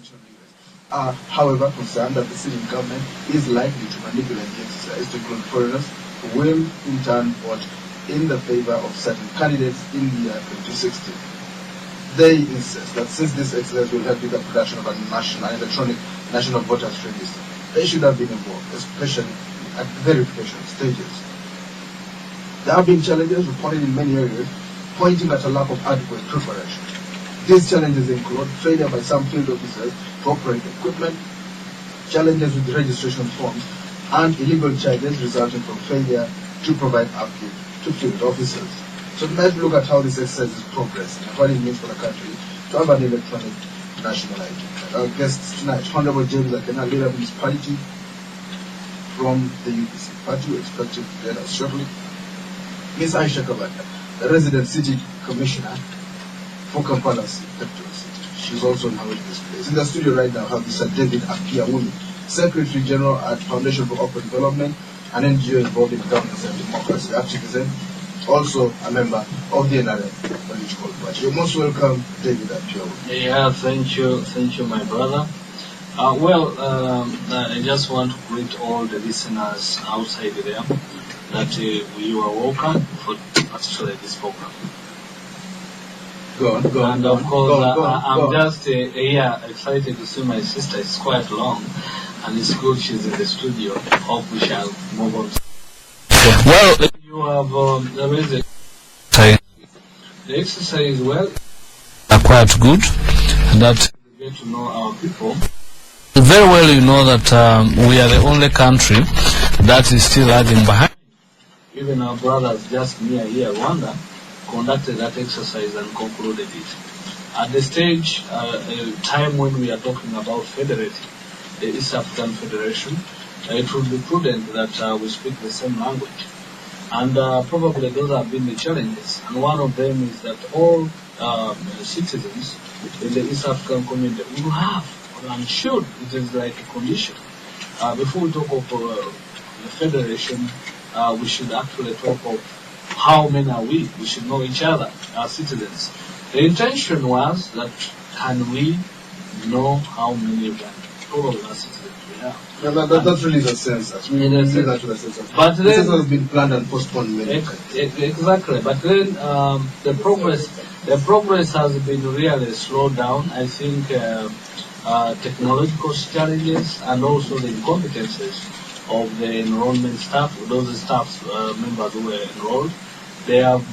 opposition leaders are, however, concerned that the sitting government is likely to manipulate the exercise to include foreigners who will, in turn, vote in the favor of certain candidates in the year 2016. They insist that since this exercise will help with the production of a national electronic national voters register, they should have been involved, especially at verification stages. There have been challenges reported in many areas, pointing at a lack of adequate preparation. These challenges include failure by some field officers to operate equipment, challenges with registration forms, and illegal charges resulting from failure to provide upkeep to field officers. So tonight we look at how this exercise is progressing and what it means for the country to have an electronic national ID. Our guests tonight, Honorable James Akena, Lira Municipality from the UPC party, we expect to join us shortly. Ms. Aisha Kabanda, the resident city commissioner for Kampala capital city. She's also in this place. In the studio right now, have Mr. David Apiauni, Secretary General at Foundation for Open Development, an NGO involved in governance and democracy activism, also a member of the NRM political party. You're most welcome, David Apiauni. Yeah, thank you, my brother. I just want to greet all the listeners outside there that you are welcome for particularly this program. Go on. And of course, I'm just excited to see my sister. It's quite long, and it's good she's in the studio. Hope we shall move on. Well, you have the exercise are quite good. That we get to know our people. Very well, you know that we are the only country that is still lagging behind. Even our brothers just near here, Rwanda, conducted that exercise and concluded it. At the stage, time when we are talking about federating the East African Federation, it would be prudent that we speak the same language. And probably those have been the challenges. And one of them is that all citizens in the East African community will have, and should, it is like a condition. Before we talk of the federation, we should actually talk of how many are we. We should know each other, our citizens. The intention was that can we know how many total citizens we have. That really is a census. We need that to the census. But then, this has been planned and postponed many times. Exactly. But then the progress has been really slowed down. I think technological challenges and also the incompetences of the enrollment staff, those staff members who were enrolled,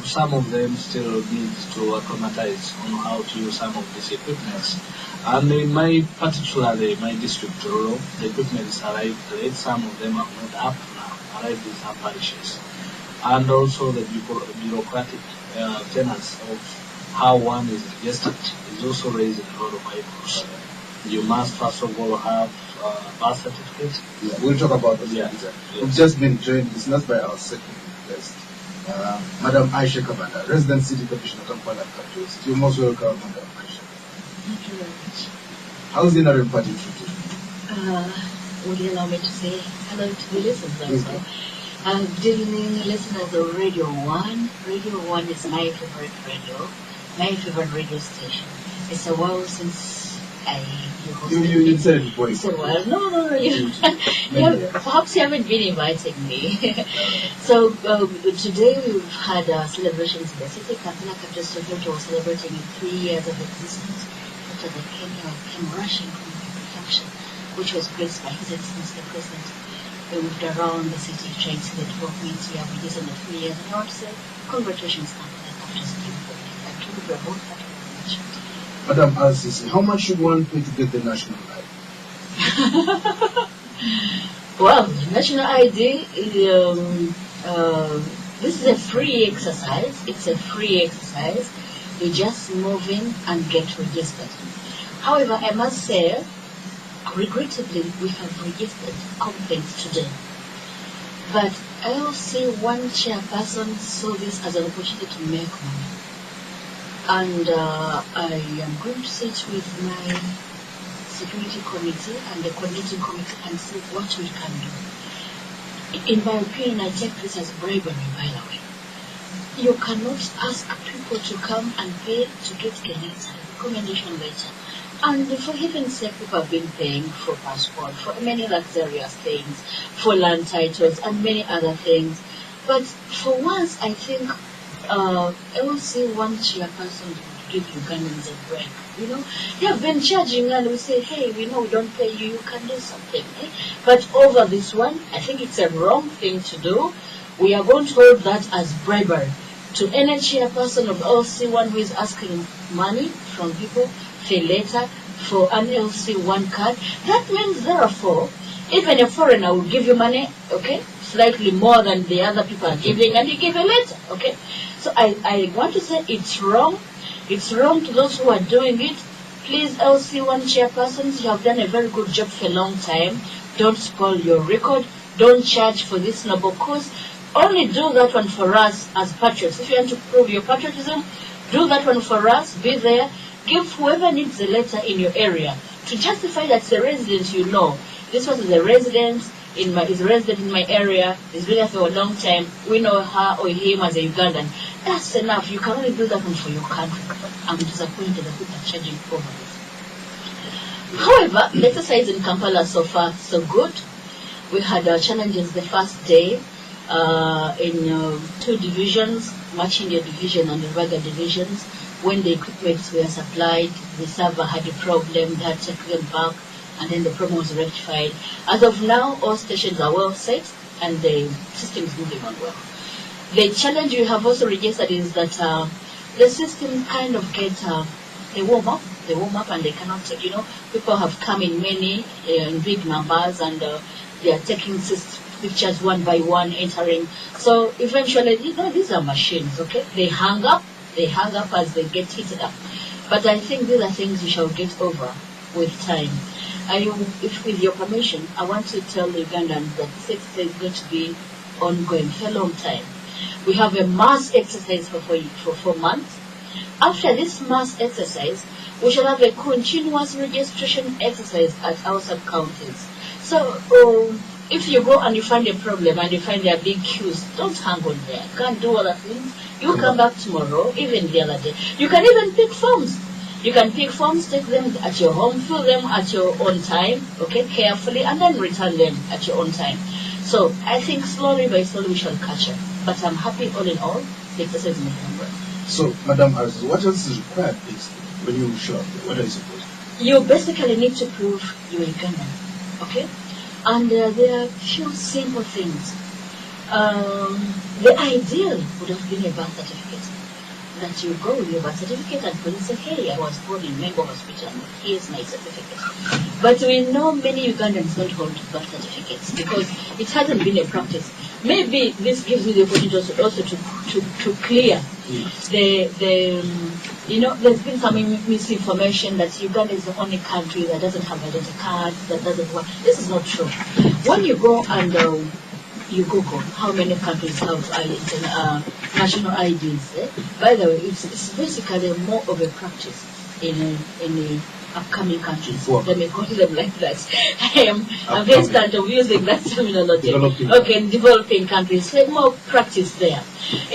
some of them still need to acclimatize on how to use some of these equipments. And in particularly my district, Tororo, the equipments arrived late. Some of them are not up now, arrived in some parishes. And also the bureaucratic tenets of how one is registered is also raising a lot of eyebrows. You must first of all have a birth certificate. Yeah, we'll talk about that. Yeah. We've just been joined, it's not by our second guest, Madam Aisha Kabanda, Resident City Commissioner, Kampala. You're most welcome, Madam Aisha. Thank you very much. How's the NRM party treated? Would you allow me to say hello to the listeners also? Good evening, listeners of Radio 1. Radio 1 is my favorite radio station. It's a while since you said voice. No. Perhaps you haven't been inviting me. So today we've had celebrations in the city. Kampala capital city was celebrating 3 years of existence after the Kenya came rushing from production, which was graced by His Excellency the President. We moved around the city trying to see the developments we have been using the 3 years. And I want to say congratulations, Kampala capital city, for the factory. We are both happy very much. Madam RCC, how much should one pay to get the national ID? Well, national ID, this is a free exercise. It's a free exercise. You just move in and get registered. However, I must say, regrettably, we have registered complaints today. But I also one chairperson saw this as an opportunity to make money. And I am going to sit with my security committee and the coordinating committee and see what we can do. In my opinion, I take this as bribery, by the way. You cannot ask people to come and pay to get Kenya's recommendation letter And for heaven's sake, people have been paying for passport, for many luxurious things, for land titles, and many other things. But for once, I think LC one chairperson would give Ugandans a break. You know, they have been charging, and we say, hey, we know we don't pay you, you can do something. Eh? But over this one, I think it's a wrong thing to do. We are going to hold that as bribery to any chairperson of LC1 who is asking money from people for later for an LC1 card. That means, therefore, even a foreigner will give you money, okay, slightly more than the other people are giving, and you give it later, okay? So I want to say it's wrong. It's wrong to those who are doing it. Please, LC1 chairpersons, you have done a very good job for a long time. Don't spoil your record. Don't charge for this noble cause. Only do that one for us as patriots. If you want to prove your patriotism, do that one for us. Be there. Give whoever needs a letter in your area to justify that the resident you know. This was the resident is resident in my area. Is been there for a long time. We know her or him as a Ugandan. That's enough. You can only do that one for your country. I'm disappointed that people are charging over this. However, the exercise in Kampala so far so good. We had challenges the first day in 2 divisions, Machindia division and the Raga divisions. When the equipment were supplied, the server had a problem, they had to take them back, and then the problem was rectified. As of now, all stations are well set, and the system is moving on well. The challenge we have also registered is that the system kind of gets they warm up and they cannot take, people have come in many, in big numbers, and they are taking pictures one by one, entering. So eventually, these are machines, okay? They hang up as they get heated up. But I think these are things we shall get over with time. If with your permission, I want to tell Ugandans that this exercise is going to be ongoing for a long time. We have a mass exercise for 4 months. After this mass exercise, we shall have a continuous registration exercise at our sub-counties. So if you go and you find a problem and you find there are big queues, don't hang on there. You can't do other things. You come back tomorrow, even the other day. You can even pick forms. You can pick forms, take them at your home, fill them at your own time, okay, carefully, and then return them at your own time. So I think slowly by slowly we shall catch up. But I'm happy all in all, the exercise is making well. So, Madam Aisha, what else is required, please, when you show up? What are you supposed to do? You basically need to prove you're Ugandan, okay? And there are a few simple things. The ideal would have been a birth certificate. That you go with your birth certificate and police say, hey, I was born in Mengo Hospital, and here's my certificate. But we know many Ugandans don't hold birth certificates because it hasn't been a practice. Maybe this gives you the opportunity also to clear there's been some misinformation that Uganda is the only country that doesn't have identity cards, that doesn't work. This is not true. When you go and you Google how many countries have national IDs, by the way, it's basically more of a practice in the upcoming countries. What? Let me call them like that. I'm hesitant of using that terminology. Okay, in developing countries, so more practice there.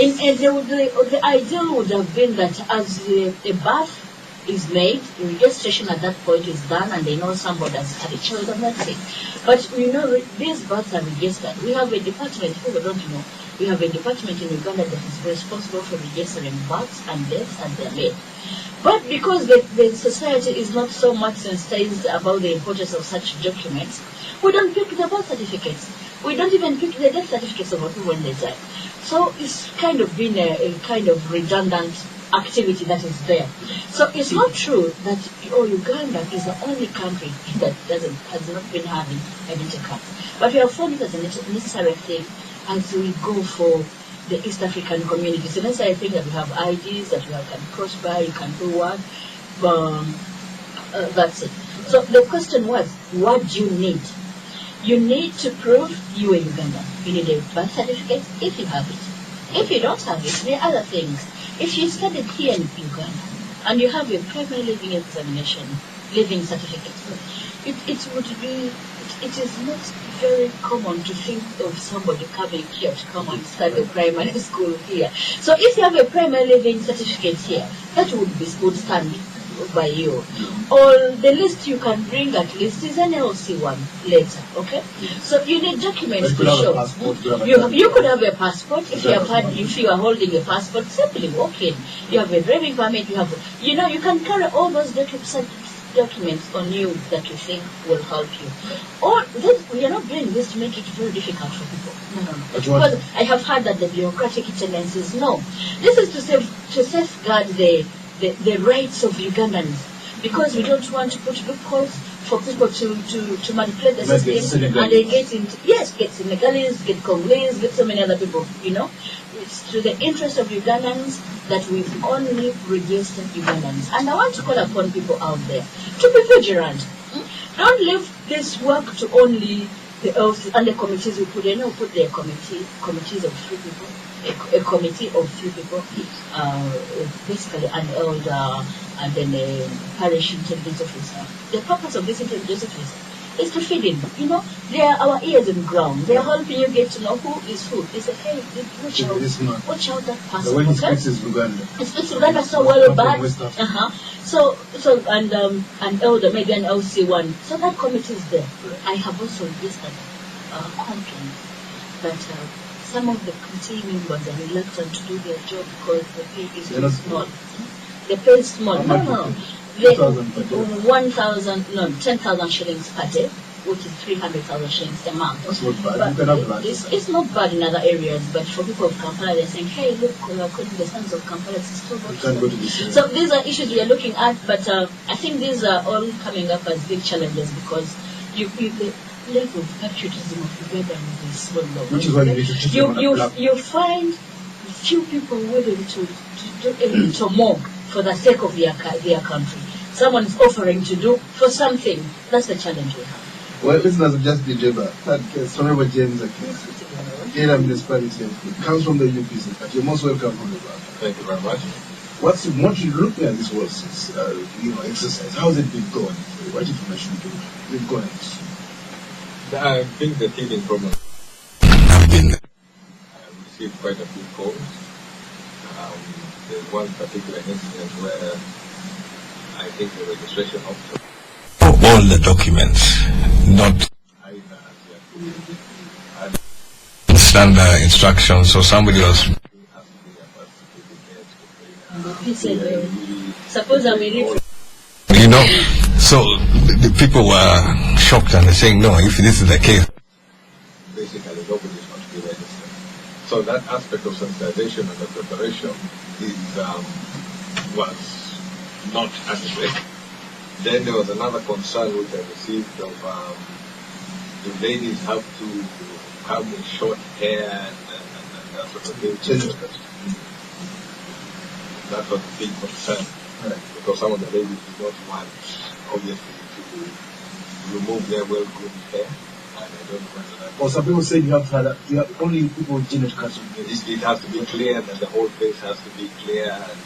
And the ideal would have been that as a birth is made, the registration at that point is done, and they know somebody has had a child, and that's it. But these births are registered. We have a department, people don't know, we have a department in Uganda that is responsible for registering births and deaths as they're made. But because the society is not so much sensitized about the importance of such documents, we don't pick the birth certificates. We don't even pick the death certificates of people when they die. So it's kind of been a kind of redundant activity that is there. So it's not true that Uganda is the only country that has not been having identity cards. But we have found it as a necessary thing as we go for the East African community. It's a necessary thing that we have IDs, that we can cross by, you can do what. That's it. So the question was, what do you need? You need to prove you are Ugandan. You need a birth certificate if you have it. If you don't have it, there are other things. If you studied here in Uganda and you have your primary living examination, living certificate, it is not very common to think of somebody coming here to come and study primary school here. So if you have a primary living certificate here, that would be good standing. by you. Or the list you can bring at least is an LC1 later, okay? So you need documents to show. You could have a passport if you are holding a passport, simply walk in. You have a driving permit, you can carry all those documents on you that you think will help you. Or we are not doing this to make it very difficult for people. No. Because I have heard that the bureaucratic tendencies, no. This is to safeguard the rights of Ugandans, because we don't want to put loopholes for people to manipulate the system and they get in Senegalese, get Congolese, get so many other people, It's to the interest of Ugandans that we only register Ugandans. And I want to call upon people out there to be vigilant. Don't leave this work to only the LC and the committees we put in. We put their committees of 3 people. A committee of 3 people, basically an elder and then a parish intelligence officer. The purpose of this intelligence officer is to feed in. They are our ears on the ground. They are helping you get to know who is who. They say, hey, watch out that person. The way he speaks is Uganda. He speaks Uganda so well, but So an elder, maybe an LC1. So that committee is there. I have also registered complaints that some of the committee members are reluctant to do their job because the pay is too small. The pay is small. No. 10,000 shillings per day, which is 300,000 shillings a month. That's not bad. It's not bad in other areas, but for people of Kampala, they're saying, hey, look, according to the sons of Kampala, it's still not. So these are issues we are looking at, but I think these are all coming up as big challenges because the level of patriotism of Uganda is so low. Which is why you need to teach them you find few people willing to mob for the sake of their country. Someone is offering to do for something. That's the challenge we have. Well, listeners of Just Dijeba, that Tororo James Akena Municipality comes from the UPC, but you're most welcome from the back. Thank you very much. What you looking at this was exercise? How has it been going? What information have you been going? I think the teething problem. I've received quite a few calls. There's one particular incident where I think the registration officer for all the documents, not standard instructions, so somebody was. Suppose I'm so the people were shocked and they're saying, no, if this is the case. Basically, nobody is going to be registered. So that aspect of sensitization and the preparation was not adequate. Then there was another concern which I received of the ladies have to come with short hair and that sort of thing. That was a big concern. Right. Because some of the ladies did not want, obviously, to remove their well-groomed hair. And I don't know whether that. Or some people say you have only people with genetic cuts. It has to be clear, and the whole face has to be clear, and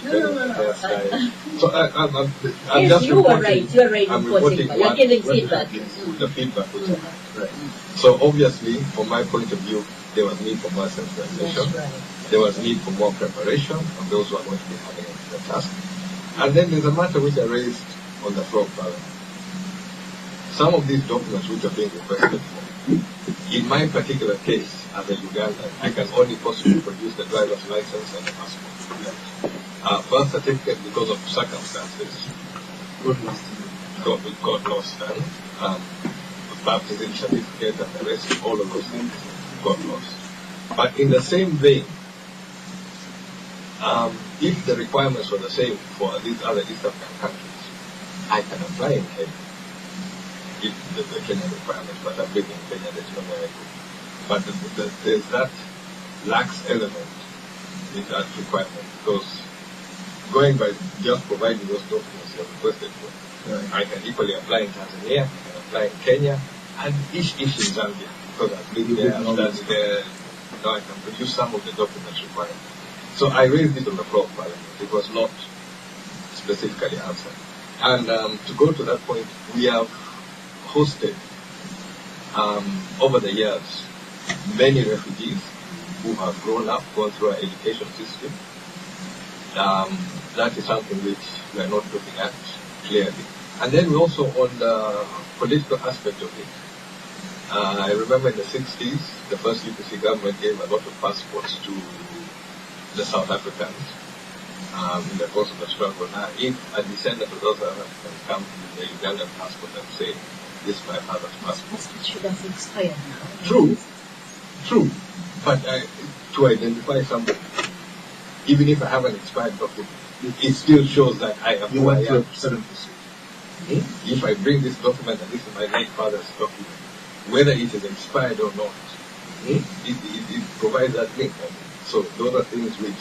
depending on the hairstyle. So I'm yes, just you are right. You are right. I'm reporting you're getting feedback. The feedback which I have. Right. So obviously, from my point of view, there was need for more sensitization. Right. There was need for more preparation of those who are going to be having the task. And then there's a matter which I raised on the floor of Parliament. Some of these documents which are being requested for, in my particular case, as a Ugandan, I can only possibly produce the driver's license and the passport. Birth certificate, because of circumstances, got lost, and baptism certificate and the rest, all of those things got lost. But in the same vein, if the requirements were the same for these other East African countries, I can apply in Kenya. If the Kenyan requirements, but I'm living in Kenya, there's no way I go. But there's that lax element in that requirement, because going by just providing those documents you're requested for, I can equally apply in Tanzania, I can apply in Kenya, and each in Zambia, because I've lived there, I've studied there, I can produce some of the documents required. So I raised it on the floor of Parliament. It was not specifically answered. And to go to that point, we have hosted, over the years, many refugees who have grown up, gone through our education system, that is something which we are not looking at clearly. And then we also on the political aspect of it. I remember in the 60s, the first UPC government gave a lot of passports to the South Africans in the course of the struggle. Now, if a descendant of those South Africans come with the Ugandan passport and say, this is my father's passport. It should have expired now. True. But to identify somebody, even if I have an expired document, it still shows that I am who I am. If I bring this document and this is my late father's document, whether it is expired or not, it provides that link. So those are things which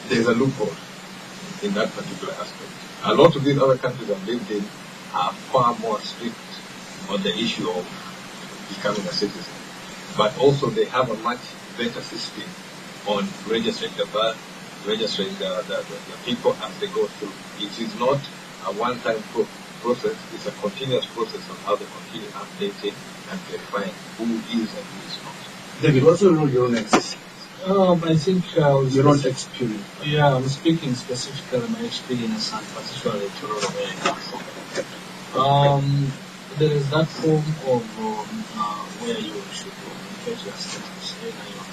there's a loophole in that particular aspect. A lot of these other countries I've lived in are far more strict on the issue of becoming a citizen. But also they have a much better system on registering the birth, registering the people as they go through. It is not a one-time process, it's a continuous process of how they continue updating and verifying who is and who is not. David, what's your own experience? I think your own experience. Yeah, I'm speaking specifically my experience and particularly Tororo where I come from. There is that form of where you should get your status, either you're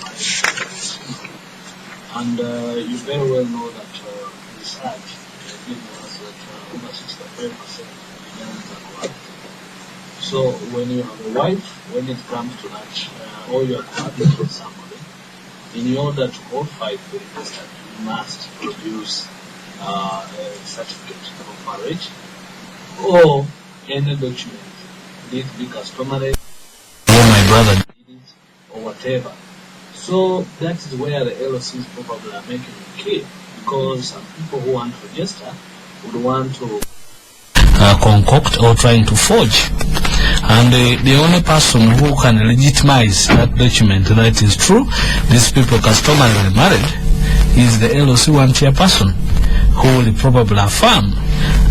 married and you very well know that research gives us that over 65% of Ugandans are cohabiting. So when you have a wife, when it comes to that, or you are cohabiting with somebody, in order to qualify for the register, you must produce a certificate of marriage or any document, be it be customary, or my brother did it, or whatever. So that is where the LOCs probably are making it clear, because some people who want to register would want to concoct or trying to forge. And the only person who can legitimize that document that is true, these people customarily married, is the LOC one chairperson, who will probably affirm.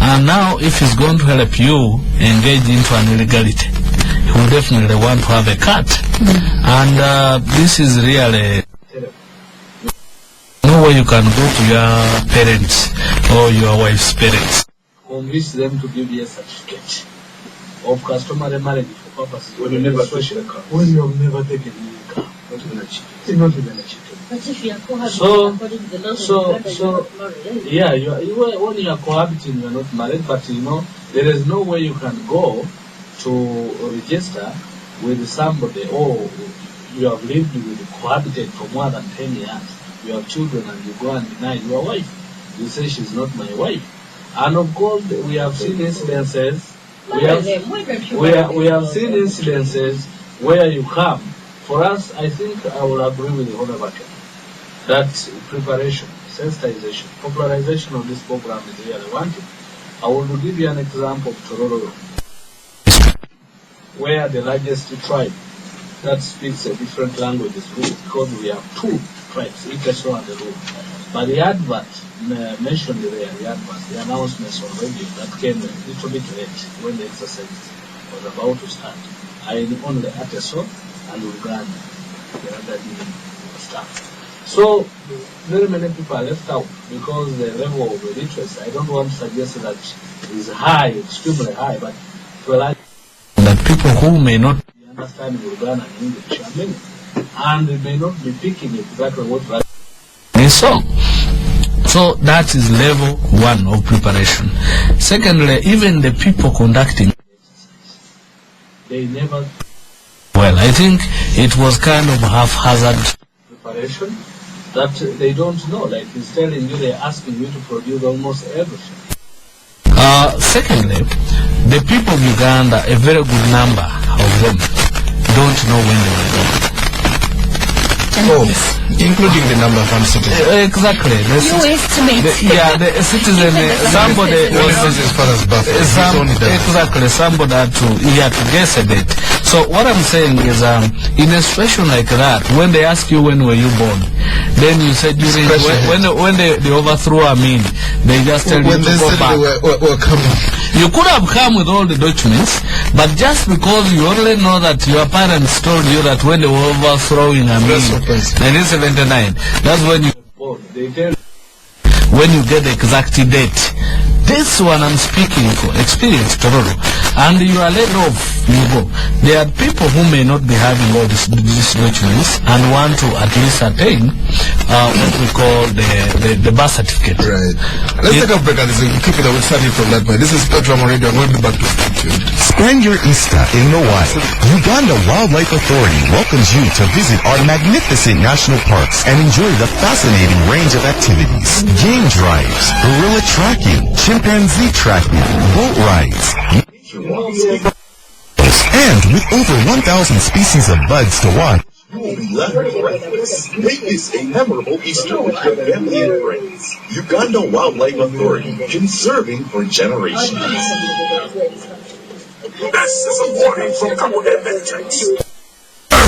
And now if he's going to help you engage into an illegality, he will definitely want to have a cut. And this is really no way you can go to your parents or your wife's parents, convince them to give you a certificate of customary marriage for purposes when you never taken a car. When you have never taken a car, not even a chicken. Not even a chicken. But if you are cohabiting according to the laws of Uganda, you are not married. Yeah, when you are cohabiting, you are not married, but you know, there is no way you can go to register with somebody, or you have lived with, cohabited for more than 10 years, you have children, and you go and deny your wife. You say she's not my wife. And of course, we have seen incidences. We have seen incidences where you come. For us, I think I will agree with the Honorable Akena that preparation, sensitization, popularization of this program is really wanted. I will give you an example of Tororo, where the largest tribe that speaks a different language is Lira, because we have two tribes, Ikeso and the Lira. But the advert mentioned there, the announcements on radio that came a little bit late when the exercise was about to start. I only Ateso and Uganda, the other staff. So very many people are left out because the level of literacy, I don't want to suggest that is high, extremely high, but that people who may not be understanding Uganda and English are many, and they may not be picking exactly what they saw. So that is level one of preparation. Secondly, even the people conducting they never. Well, I think it was kind of haphazard preparation that they don't know. Like he's telling you, they're asking you to produce almost everything. Secondly, the people of Uganda, a very good number of them, don't know when they were born. Including the number of citizens. Exactly. You estimate. The citizen, somebody was as far as birth. Exactly, somebody had to guess a bit. So what I'm saying is, in a situation like that, when they ask you when were you born, then you said during when they overthrew Amin, they just tell you to go back. Were coming. You could have come with all the documents, but just because you only know that your parents told you that when they were overthrowing Amin, 1979, that's when you were born. They tell you. when you get the exact date. This one I'm speaking for, experience Tororo, and you are let off, you go. There are people who may not be having all these documents and want to at least attain what we call the birth certificate. Right. Let's take a break and keep it away, starting from that point. This is Spectrum Radio, and we'll be back to speak to you. Spend your Easter in the wild. Uganda Wildlife Authority welcomes you to visit our magnificent national parks and enjoy the fascinating range of activities. Game drives, gorilla tracking, chimpanzee tracking, boat rides. And with over 1,000 species of bugs to watch, make this a memorable Easter with your family and friends. Uganda Wildlife Authority, conserving for generations. This is a warning from Kabanda.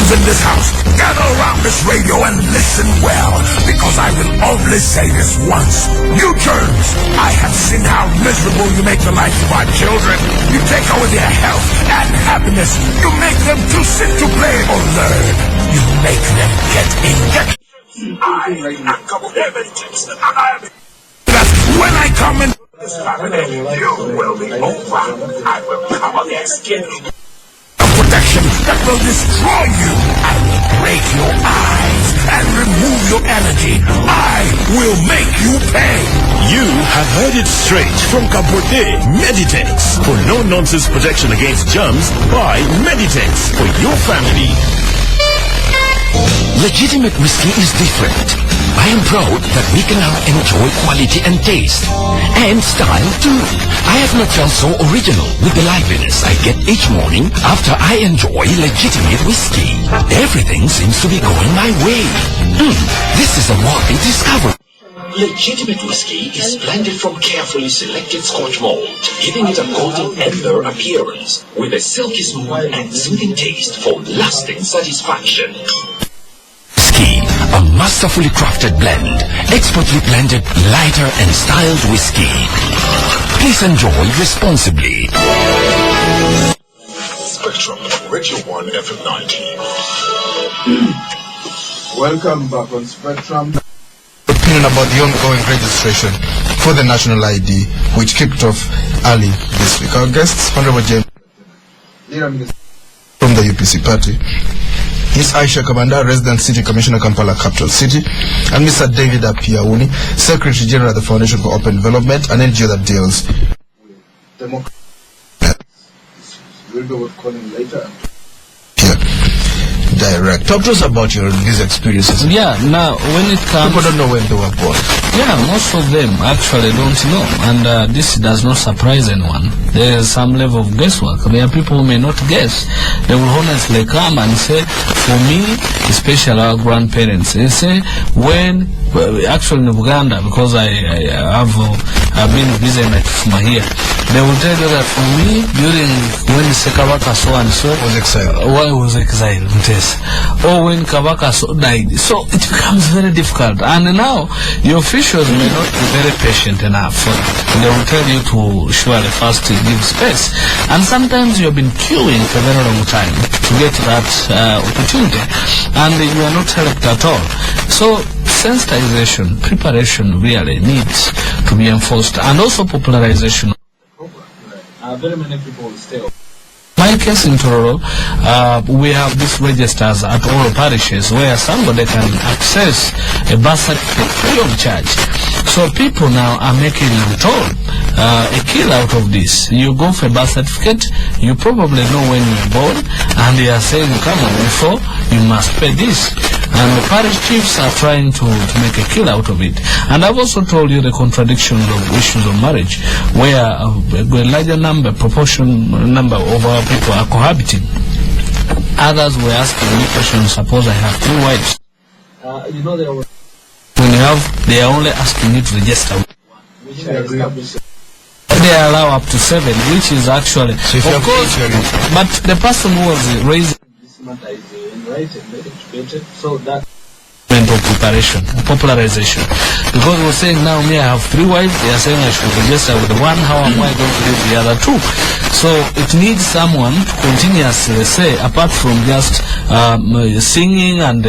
In this house, gather around this radio and listen well, because I will only say this once. You germs, I have seen how miserable you make the life of our children. You take away their health and happiness. You make them too sick to play or learn. You make them get injections. I am Kabanda, and I am that when I come in this family, you will be over. I will cover their skin. Protection that will destroy you. I will break your eyes and remove your energy. I will make you pay. You have heard it straight from Kabanda. Meditex. For no-nonsense protection against germs, buy Meditex for your family. Legitimate whiskey is different. I am proud that we can now enjoy quality and taste. And style too. I have not felt so original with the liveliness I get each morning after I enjoy legitimate whiskey. Everything seems to be going my way. This is a worthy discovery. Legitimate whiskey is blended from carefully selected Scotch malt, giving it a golden amber appearance with a silky smooth and soothing taste for lasting satisfaction. A masterfully crafted blend, expertly blended, lighter and styled whiskey. Please enjoy responsibly. Spectrum, Radio 1 FM 90. Welcome back on Spectrum. Opinion about the ongoing registration for the national ID, which kicked off early this week. Our guests, Honorable James Lira from the UPC party, Ms. Aisha Kabanda, Resident City Commissioner, Kampala Capital City, and Mr. David Apiauni, Secretary General of the Foundation for Open Development, an NGO that deals with democracy. We'll go with calling later. Direct. Talk to us about these experiences. Yeah, now when it comes, people don't know when they were born. Yeah, most of them actually don't know, and this does not surprise anyone. There is some level of guesswork. There are people who may not guess. They will honestly come and say, for me, especially our grandparents, they say when actually in Uganda, because I've been visiting from here, they will tell you that for me, during when Kabaka so and so was exiled, or when Kabaka so died, so it becomes very difficult. And now the officials may not be very patient enough. They will tell you to surely first give space, and sometimes you have been queuing for a very long time to get that opportunity, and you are not helped at all. So sensitization, preparation really needs to be enforced, and also popularization. Very many people stay. My case in Tororo, we have these registers at all parishes where somebody can access a birth certificate free of charge. So people now are making a kill out of this. You go for a birth certificate, you probably know when you were born, and they are saying, come on, before you must pay this. And the parish chiefs are trying to make a kill out of it. And I've also told you the contradictions of issues of marriage, where a larger proportion number of our people are cohabiting. Others were asking me questions, suppose I have 2 wives. When you have, they are only asking you to register. They allow up to 7, which is actually, so of course, but the person who was raising this matter is enlightened, educated, so that of preparation, popularization. Because we're saying now, me, I have 3 wives, they are saying I should register with 1, how am I going to do the other 2? So it needs someone to continuously say, apart from just singing and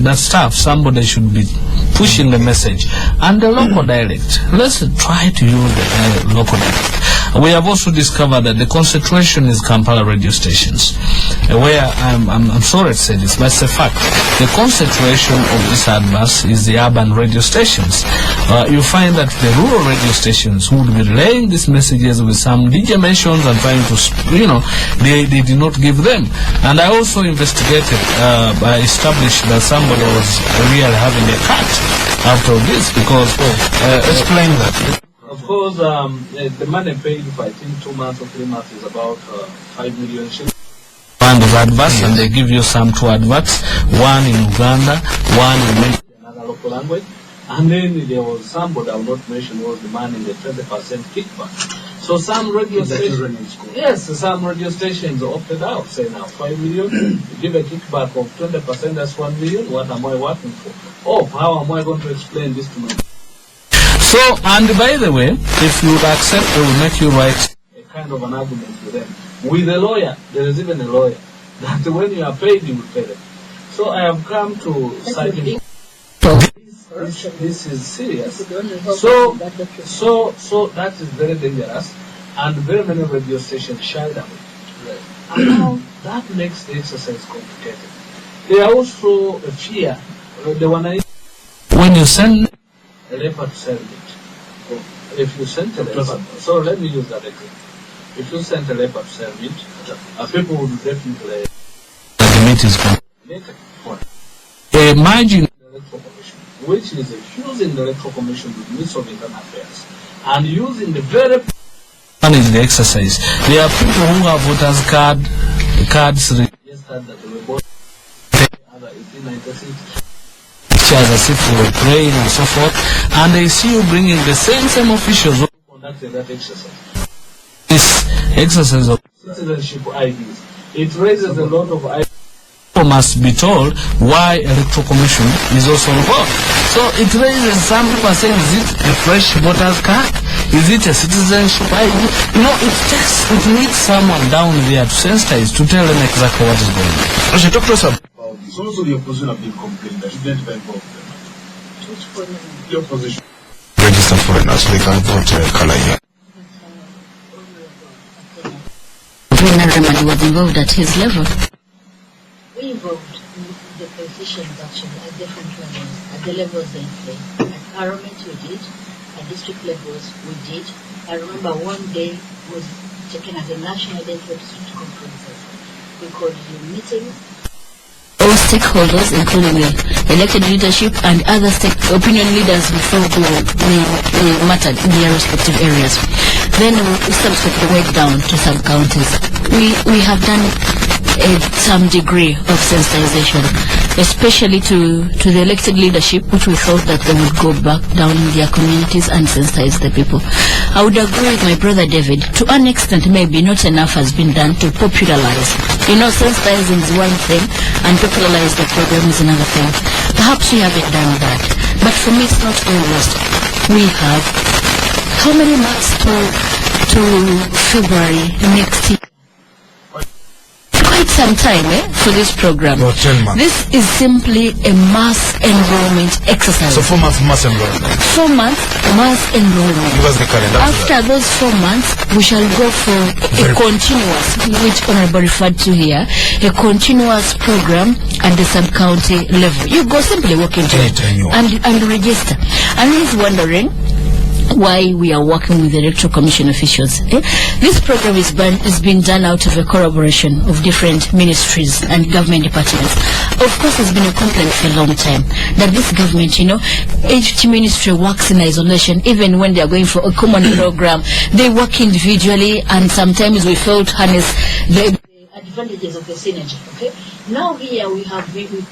that stuff, somebody should be pushing the message. And the local dialect, let's try to use the local dialect. We have also discovered that the concentration is Kampala radio stations, where I'm sorry to say this, but it's a fact. The concentration of this adverse is the urban radio stations. You find that the rural radio stations would be relaying these messages with some DJ mentions and trying to, they did not give them. And I also investigated, I established that somebody was really having a cut after this, because, explain that. Of course, the money paid for, I think, 2 months or 3 months is about 5 million shillings. One of adverts, and they give you some 2 adverts, one in Uganda, one in another local language, and then there was somebody I will not mention was demanding the 20% kickback. So some radio stations, yes, some radio stations opted out, say now 5 million, you give a kickback of 20%, that's 1 million, what am I working for? Oh, how am I going to explain this to my... So, and by the way, if you would accept, they will make you write a kind of an argument with them. With a lawyer, there is even a lawyer, that when you are paid, you will pay them. So I have come to cite him. This is serious. So that is very dangerous, and very many radio stations shied away. And now that makes the exercise complicated. They are also a fear. When you send a leper to sell meat, if you send a leper, so let me use that example. If you send a leper to sell meat, people would definitely the meat is contaminated. Imagine the electoral commission, which is using the electoral commission with Ministry of Internal Affairs and using the very manage the exercise. There are people who have voters cards registered that they were born under 1896. As if you were praying and so forth, and they see you bringing the same officials who conducted that exercise. This exercise of citizenship IDs, it raises a lot of ideas. People must be told why electoral commission is also involved. So it raises, some people are saying, is it a fresh voter's card? Is it a citizenship ID? It needs someone down there to sensitize, to tell them exactly what is going on. Aisha, talk to us about it's also the opposition have been complaining that you identify involved them. The opposition. Register foreigners so they can vote color here. When Ramadi was involved at his level? We involved the politicians actually at different levels, at the levels they play. At Parliament we did, at district levels we did. I remember one day was taken at the National Identity District Conferences. We called a meeting. All stakeholders, including the elected leadership and other opinion leaders who felt they mattered in their respective areas. Then we subsequently went down to some counties. We have done some degree of sensitization, especially to the elected leadership, which we thought that they would go back down in their communities and sensitize the people. I would agree with my brother David. To an extent, maybe not enough has been done to popularize. Sensitizing is one thing, and popularize the program is another thing. Perhaps we haven't done that. But for me, it's not all lost. We have how many months to February next year? Quite some time for this program. About 10 months. This is simply a mass enrollment exercise. So 4 months mass enrollment. 4 months mass enrollment. Give us the calendar. After those 4 months, we shall go for a continuous, which Honorable referred to here, a continuous program at the sub-county level. You go simply walk into it and register. And he's wondering why we are working with the Electoral Commission officials. This program is being done out of a collaboration of different ministries and government departments. Of course, there's been a complaint for a long time that this government, each ministry works in isolation. Even when they are going for a common program, they work individually, and sometimes we fail to harness the advantages of the synergy. Okay. Now here we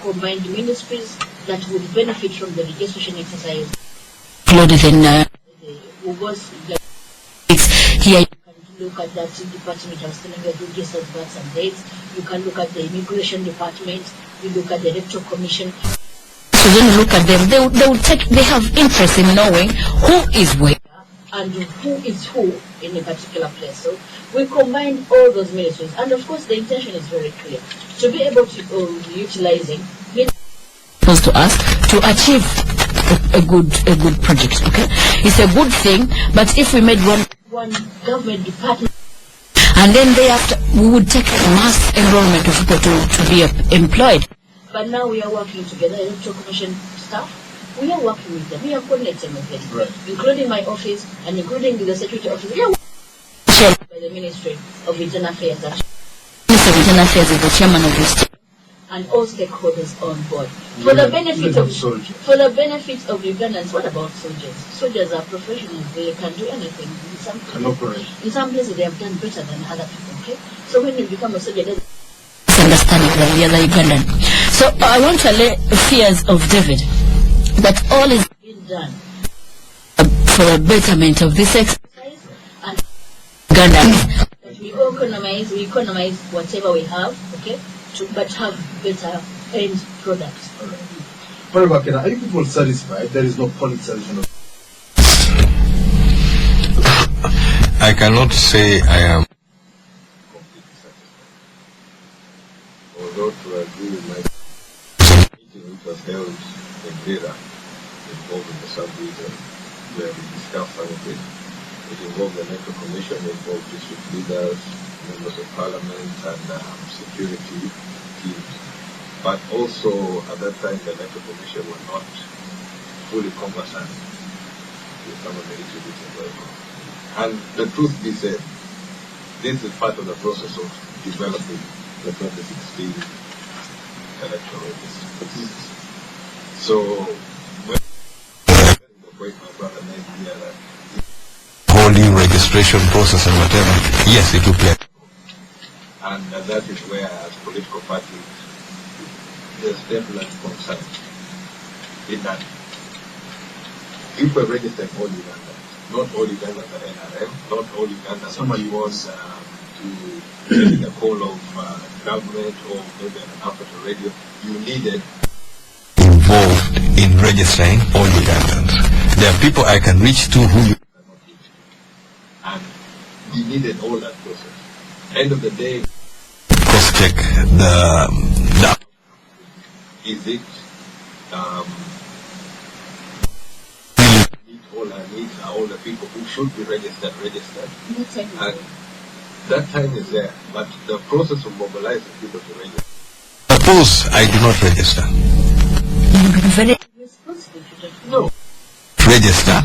combined ministries that would benefit from the registration exercise. Included in here you can look at that department. I was telling you, registered births and dates. You can look at the immigration department. You look at the electoral commission. So when you look at them, they have interest in knowing who is where and who is who in a particular place. So we combine all those ministries, and of course the intention is very clear: to be able to utilizing to us to achieve a good project. Okay, it's a good thing. But if we made one government department, and then thereafter we would take mass enrollment of people to be employed. But now we are working together, electoral commission staff. We are working with them. We are coordinating with them, right, including my office and including the security office. We are working by the Ministry of Internal Affairs. Minister of Internal Affairs is the chairman of this team, and all stakeholders on board. For the benefit of Ugandans, what about soldiers? Soldiers are professionals. They can do anything. In some places, they have done better than other people. Okay, so when you become a soldier, there's understanding than the other Ugandan. So I want to allay fears of David that all is being done for the betterment of this exercise and Ugandans. That we economize whatever we have, okay, but have better end products. However, Akena, are you people satisfied? There is no policy solution. I cannot say I am completely satisfied. Although to agree with my meeting which was held in Lira, involving the sub-region, where we discussed some of it. It involved the electoral commission, involved district leaders, members of parliament, and security teams. But also, at that time, the electoral commission were not fully conversant with some of the issues going on. And the truth be said, this is part of the process of developing the 2016 electoral registry. So, when the point my brother made here that holding registration process and whatever, yes, it will play. And that is where, as political parties, there's definite concern in that if we're registering all Ugandans, not all Ugandans are NRM, not all Ugandans somebody wants to get the call of government or maybe an African radio, you needed involved in registering all Ugandans. There are people I can reach to who you cannot reach to. And we needed all that process. End of the day, cross-check the is it meet all our needs, are all the people who should be registered. And that time is there, but the process of mobilizing people to register. Suppose I do not register. No. Register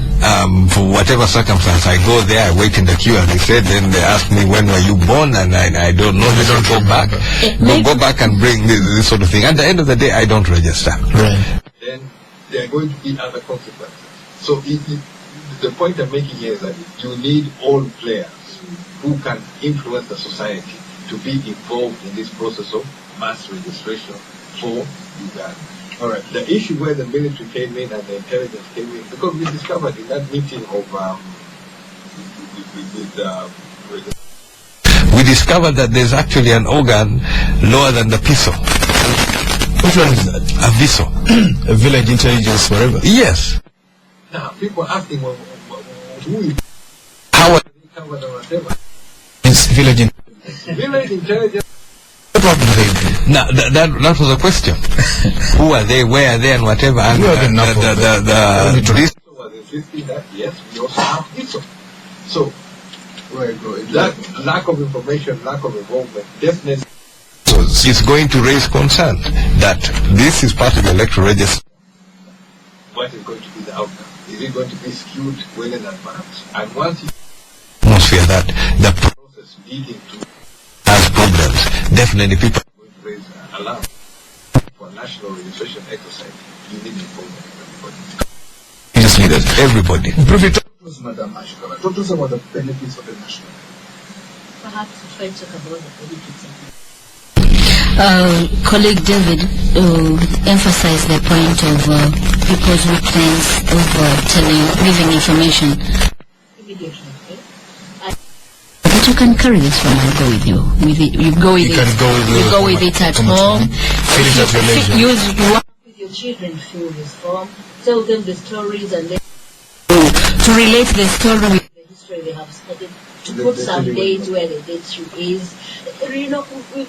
for whatever circumstance. I go there, I wait in the queue, and they said, then they ask me when were you born, and I don't know. They don't go back. Go back and bring this sort of thing. At the end of the day, I don't register. Right. Then there are going to be other consequences. So the point I'm making here is that you need all players who can influence the society to be involved in this process of mass registration for Uganda. All right. The issue where the military came in and the intelligence came in, because we discovered in that meeting of we discovered that there's actually an organ lower than the PISO. Which one is that? A VISO. A village intelligence forever. Yes. Now people are asking, well, who is how are they covered or whatever? It's village intelligence. Village intelligence. Now that was a question. Who are they? Where are they? And whatever. And this was insisting that yes, we also have this. So that lack of information, lack of involvement, definitely is going to raise concern that this is part of the electoral register. What is going to be the outcome? Is it going to be skewed well in advance? And once you atmosphere that the process leading to has problems, definitely people are going to raise alarm. For a national registration exercise, you need involvement of everybody. You just need everybody. Madam Aisha, talk to us about the benefits of the national. Perhaps to try to talk about the benefits of it. Colleague David emphasized the point of people's weakness of giving information. Immediately, okay? But you can carry this one and go with you. You go with it at home. Fill it at your leisure. Use one with your children, fill this form, tell them the stories, and then to relate the story with the history they have studied, to put some dates where the date is. You know,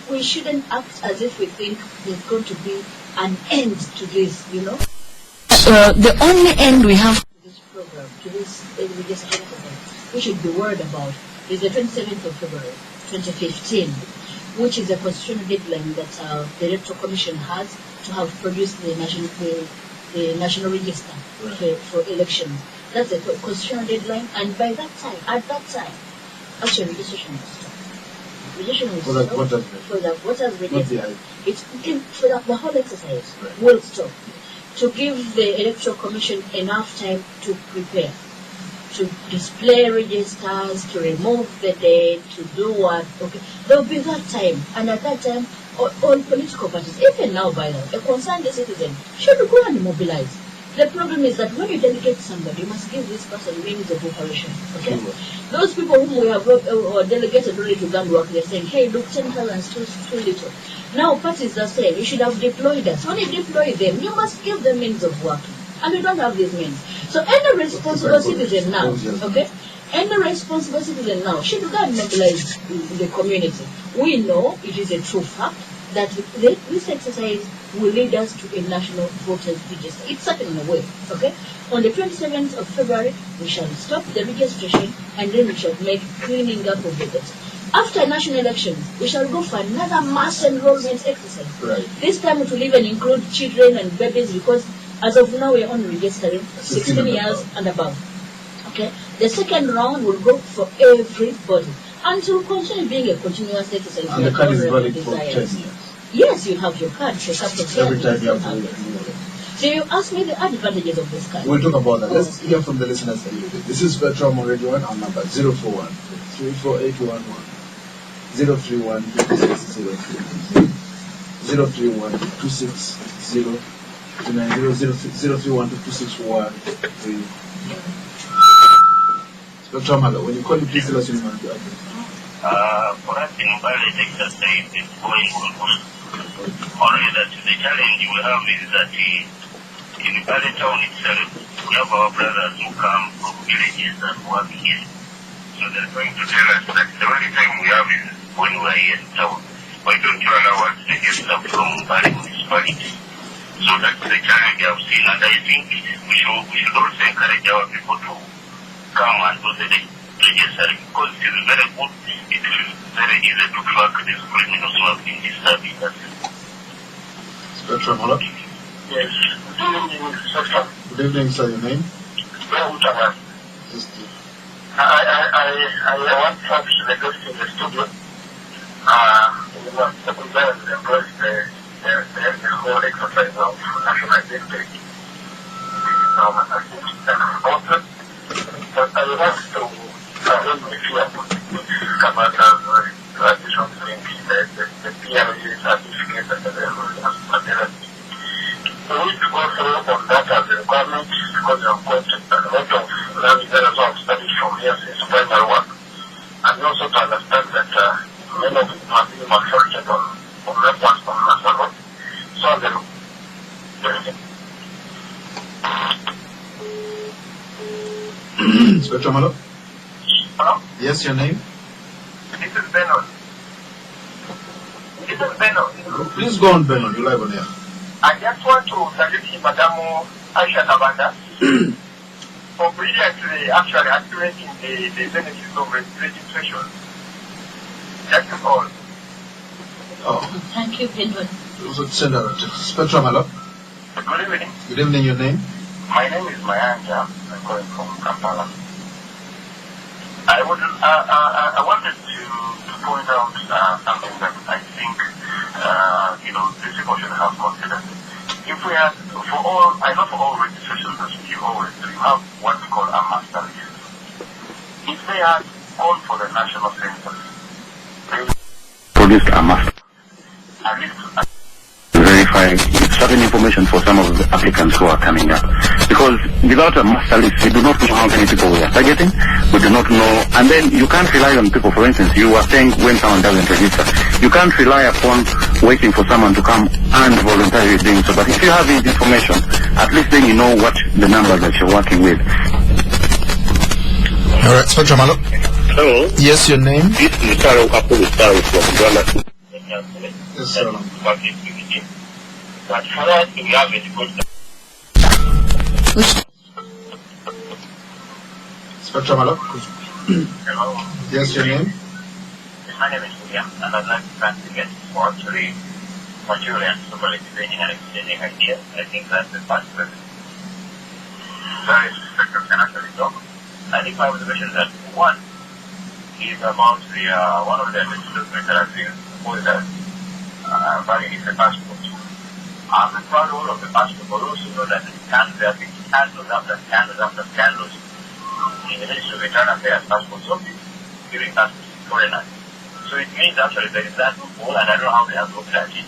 we shouldn't act as if we think there's going to be an end to this, you know. the only end we have to this program, to this registration program, we should be worried about is the 27th of February 2015, which is a constitutional deadline that the Electoral Commission has to have produced the national register for elections. That's a constitutional deadline, and by that time, actually registration will stop. Registration will stop for the voters register. The whole exercise will stop to give the Electoral Commission enough time to prepare, to display registers, to remove the date, to do what. Okay, there will be that time, and at that time, all political parties, even now, by the way, a concerned citizen should go and mobilize. The problem is that when you delegate somebody, you must give this person means of operation. Okay? Those people whom we have delegated already to gun work, they're saying, hey, look, 10,000 is too little. Now parties are saying, you should have deployed us. When you deploy them, you must give them means of working. And we don't have these means. So any responsible citizen now, okay? Any responsible citizen now should go and mobilize the community. We know it is a true fact that this exercise will lead us to a national voters register. It's certain in a way, okay? On the 27th of February, we shall stop the registration and then we shall make cleaning up of the data. After national elections, we shall go for another mass enrollment exercise. Right. This time it will even include children and babies because as of now we are only registering 16 years and above. Okay? The second round will go for everybody. And it will continue being a continuous exercise. And the card is valid for 10 years. Yes, you have your card for a couple of years. Every time you have to renew it. So you ask me the advantages of this card. We'll talk about that. Let's hear from the listeners. This is Spectrum on Radio 1, our number 041 34811 031 2603 031 260 031 261 Spectrum, hello. When you call me, please tell us your name. For us in Bali, the exercise is going on. Only that the challenge we have is that in Bali town itself, we have our brothers who come from villages and work here. So they're going to tell us that the only time we have is when we are here in town. Why don't you allow us to get stuff from Bali Municipality? So that's the challenge I've seen, and I think we should also encourage our people to come and do the registering because it is very good. It is very easy to track these criminals who have been disturbing us. Spectrum, hello? Yes. Good evening, Spectrum. Good evening, sir. Your name? I want to talk to the guest in the studio. We want to compare and embrace the whole exercise of national identity. I think it's important. But I would like to if you have Kabanda's tradition the PRG certificate and the municipality. We need to go through on that as a requirement because we have got a lot of learners who have studied from here since primary one. And also to understand that many of them have been manufactured on reference from national road. So Spectrum, hello? Hello? Yes, your name? This is Benon. Please go on, Benon. You're live on air. I just want to salute Madam Aisha Kabanda for brilliantly actually activating the benefits of registration. That's all. Oh. Thank you, Benon. Send out Spectrum, hello? Good evening. Good evening, your name? My name is Mayanja. I'm calling from Kampala. I wanted to point out something that I think these people should have considered. If we had I know for all registrations that you always do, you have what we call a master list. If they had gone for the national census, they would produce a master list. Verify certain information for some of the applicants who are coming up. Because without a master list, we do not know how many people we are targeting. We do not know, and then you can't rely on people. For instance, you are saying when someone doesn't register, you can't rely upon waiting for someone to come and voluntarily doing so. But if you have this information, at least then you know what the numbers that you're working with. All right, Spectrum, hello? Hello? Yes, your name? This is Taro Kapu from Ghana. Yes, sir. But for us, we have a good Spectrum, hello? Hello. Yes, your name? My name is William, and I'd like to try to get more actually Julian, so we're debating and exchanging ideas. I think that's the part of it. Various spectrum can actually talk. I think I was mentioned that one is about the one of the students that I've been with that value is the passport. I'm proud of the passport, but also know that there have been scandals after scandals after scandals in the Ministry of Internal Affairs passport office giving passports to foreigners. So it means actually there is that loophole, and I don't know how they have looked at it.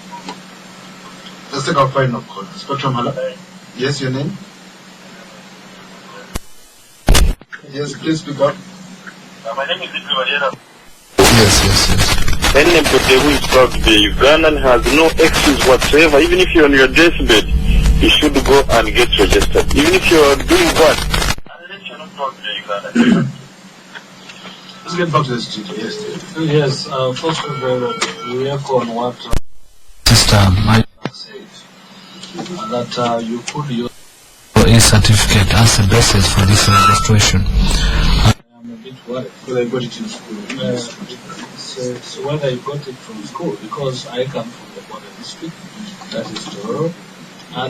Let's take our final call. Spectrum, hello? Yes, your name? Yes, please speak up. My name is Lira. Yes. Anybody who is proud to be Ugandan has no excuse whatsoever. Even if you're on your deathbed, you should go and get registered. Even if you're doing what? Unless you're not proud to be Ugandan. Let's get back to the studio. Yes, first of all, we echo on what Sister Aisha said, that you could use a certificate as a basis for this registration. I am a bit worried whether you got it in school. So whether you got it from school, because I come from the border district, that is Tororo,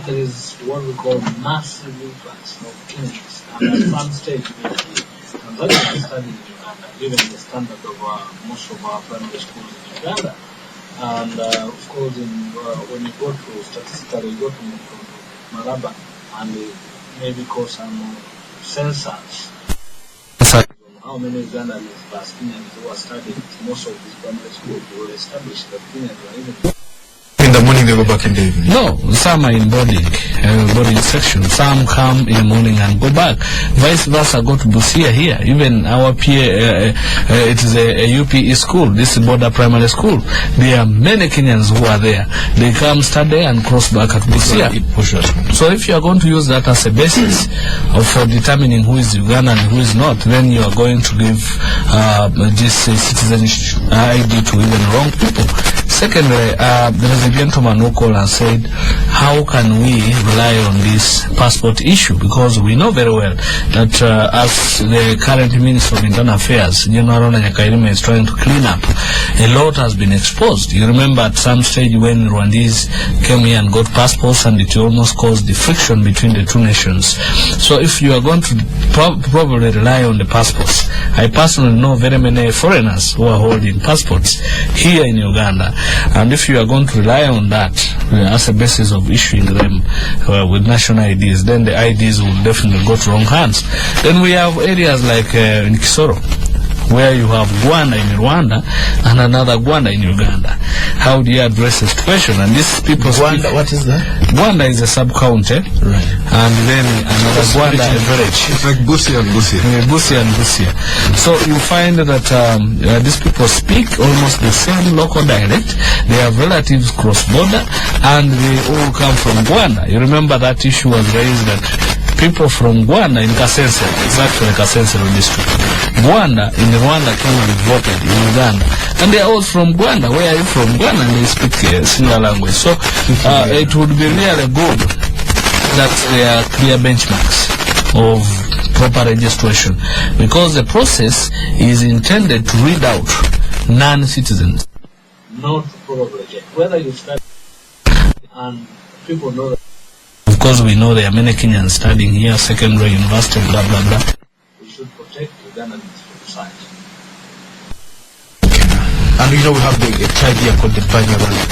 there is what we call massive influx of Kenyans, and at one stage, Tanzania is studying in Uganda, given the standard of most of our primary schools in Uganda. And of course, when you go to statistically, you go to Malaba and maybe cause some census. How many Ugandans plus Kenyans who are studying most of these primary schools will establish that Kenyans are even. In the morning they go back in the evening? No, some are in boarding section. Some come in the morning and go back. Vice versa, go to Busia here. Even our peer, it is a UPE school, this is border primary school. There are many Kenyans who are there. They come study and cross back at Busia. So if you are going to use that as a basis for determining who is Ugandan and who is not, then you are going to give this citizenship ID to even wrong people. Secondly, there is a gentleman who called and said, how can we rely on this passport issue? Because we know very well that as the current Minister of Internal Affairs, General Nyakairima, is trying to clean up, a lot has been exposed. You remember at some stage when Rwandese came here and got passports, and it almost caused the friction between the two nations. So if you are going to probably rely on the passports, I personally know very many foreigners who are holding passports here in Uganda. And if you are going to rely on that as a basis of issuing them with national IDs, then the IDs will definitely go to wrong hands. Then we have areas like in Kisoro, where you have Gwanda in Rwanda and another Gwanda in Uganda. How do you address the situation? And these people Gwanda, what is that? Gwanda is a sub-county, right? And then another Gwanda, a village. It's like Busia and Busia. Busia and Busia. So you find that these people speak almost the same local dialect. They have relatives cross-border, and they all come from Gwanda. You remember that issue was raised that people from Gwanda in Kasense, it's actually Kasense district. Gwanda in Rwanda came and voted in Uganda. And they are all from Gwanda. Where are you from? Gwanda, and they speak a similar language. So it would be really good that there are clear benchmarks of proper registration, because the process is intended to read out non-citizens. Not probably whether you study and people know that. Of course, we know there are many Kenyans studying here, secondary, university, blah, blah, blah. We should protect Ugandans from side. And you know we have the tribe here called the Banyarwanda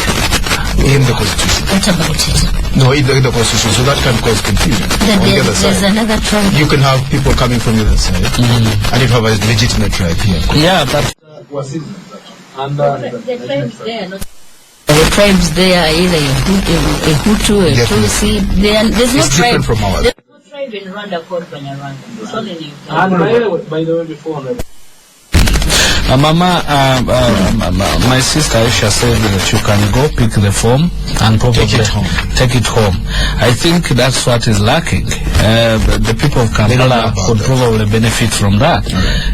in the constitution. What about it? No, in the constitution, so that can cause confusion. Then on the other side, there's another tribe. you can have people coming from the other side, and you have a legitimate tribe here. Yeah, but And the tribes there, not The tribes there are either a Hutu, a Tutsi. There's no It's tribe. different from ours. there's no tribe in Rwanda called Banyarwanda. It's only in Uganda. And by the way, before Mama, my sister Aisha said that you can go pick the form and probably take it home. I think that's what is lacking. The people of Kampala could probably benefit from that.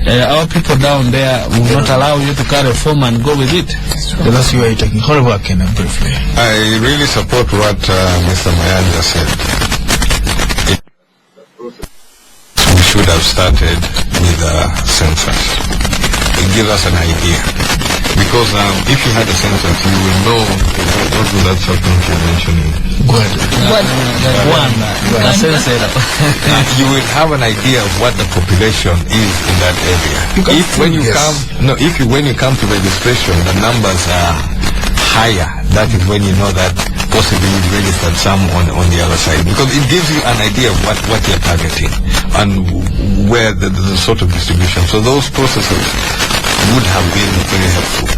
Our people down there will not allow you to carry a form and go with it. That's why you're taking Honorable Akena briefly. I really support what Mr. Mayanja said. would have started with a census. It gives us an idea. Because if you had a census, you will know what was that substance you're mentioning. You will have an idea of what the population is in that area. When you come to registration, the numbers are higher. That is when you know that possibly you've registered some on the other side, because it gives you an idea of what you're targeting and where the sort of distribution. So those processes would have been very helpful.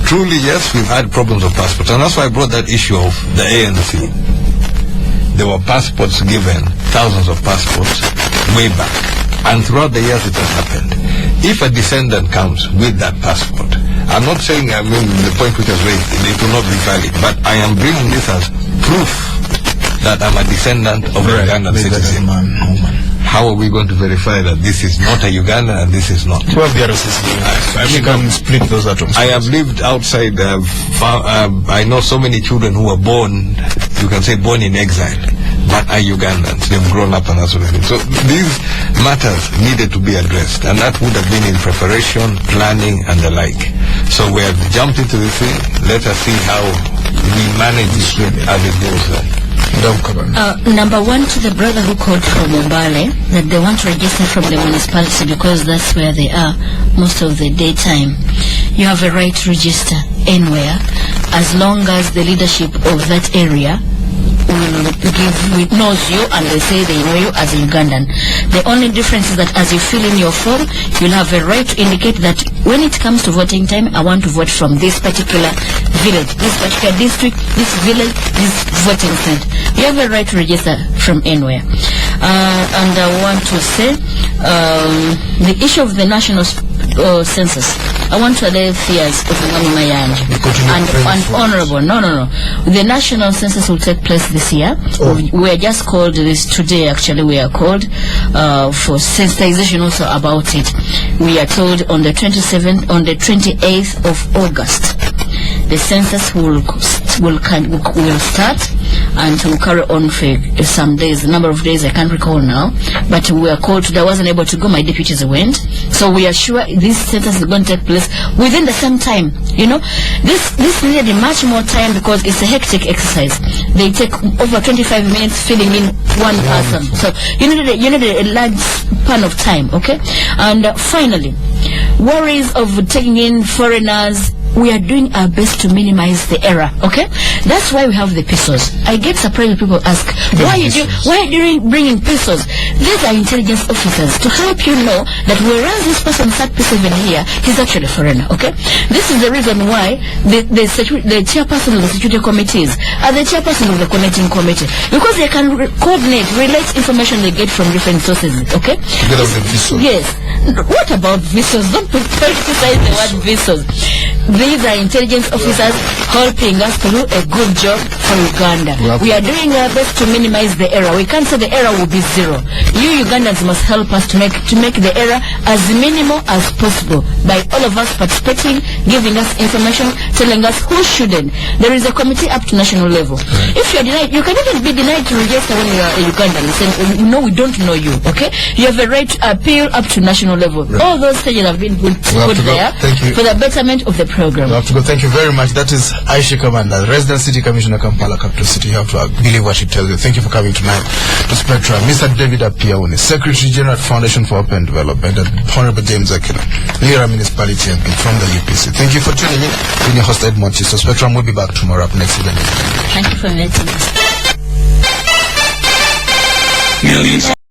Truly, yes, we've had problems of passports, and that's why I brought that issue of the ANC. There were passports given, thousands of passports, way back, and throughout the years it has happened. If a descendant comes with that passport, I'm not saying, the point which was raised, it will not be valid, but I am bringing this as proof that I'm a descendant of a Ugandan citizen. How are we going to verify that this is not a Ugandan and this is not? Well, the other system. You can split those atoms. I have lived outside. I know so many children who were born, you can say born in exile, but are Ugandans. They've grown up and that sort of thing. So these matters needed to be addressed, and that would have been in preparation, planning, and the like. So we have jumped into this thing. Let us see how we manage this as it goes then. Number one, to the brother who called from Mbale, that they want to register from the municipality because that's where they are most of the daytime. You have a right to register anywhere as long as the leadership of that area knows you and they say they know you as a Ugandan. The only difference is that as you fill in your form, you'll have a right to indicate that when it comes to voting time, I want to vote from this particular village, this particular district, this village, this voting center. You have a right to register from anywhere. And I want to say the issue of the national census. I want to allay fears of Ngami Mayanja and honorable. No. The national census will take place this year. We are just called this today. Actually, we are called for sensitization also about it. We are told on the 28th of August, the census will start and will carry on for some days. The number of days I can't recall now, but we are called today. I wasn't able to go. My deputies went, so we are sure this census is going to take place within the same time. This needed much more time because it's a hectic exercise. They take over 25 minutes filling in one person, so you need a large span of time. Okay, and finally, worries of taking in foreigners. We are doing our best to minimize the error. Okay, that's why we have the pesos. I get surprised when people ask, why are you bringing pesos? These are intelligence officers to help you know that whereas this person sat P7 here, he's actually a foreigner. Okay, this is the reason why the chairperson of the security committees are the chairperson of the connecting committee, because they can coordinate, relate information they get from different sources. Okay, yes. What about visas? Don't criticize the word visas. These are intelligence officers helping us to do a good job for Uganda. We are doing our best to minimize the error. We can't say the error will be zero. You Ugandans must help us to make the error as minimal as possible by all of us participating, giving us information, telling us who shouldn't. There is a committee up to national level. If you are denied, you can even be denied to register when you are a Ugandan. Saying, no, we don't know you. Okay, you have a right to appeal up to national level. All those stages have been put there for the betterment of the program. We have to go. Thank you very much. That is Aisha Kabanda, Resident City Commissioner, Kampala Capital City. You have to believe what she tells you. Thank you for coming tonight to Spectrum. Mr. David Apiauni, Secretary General at Foundation for Open Development, and Honorable James Akena, Lira Municipality MP from the UPC. Thank you for tuning in. In your host Edmond Chiso. Spectrum will be back tomorrow up next evening. Thank you for inviting us. Millions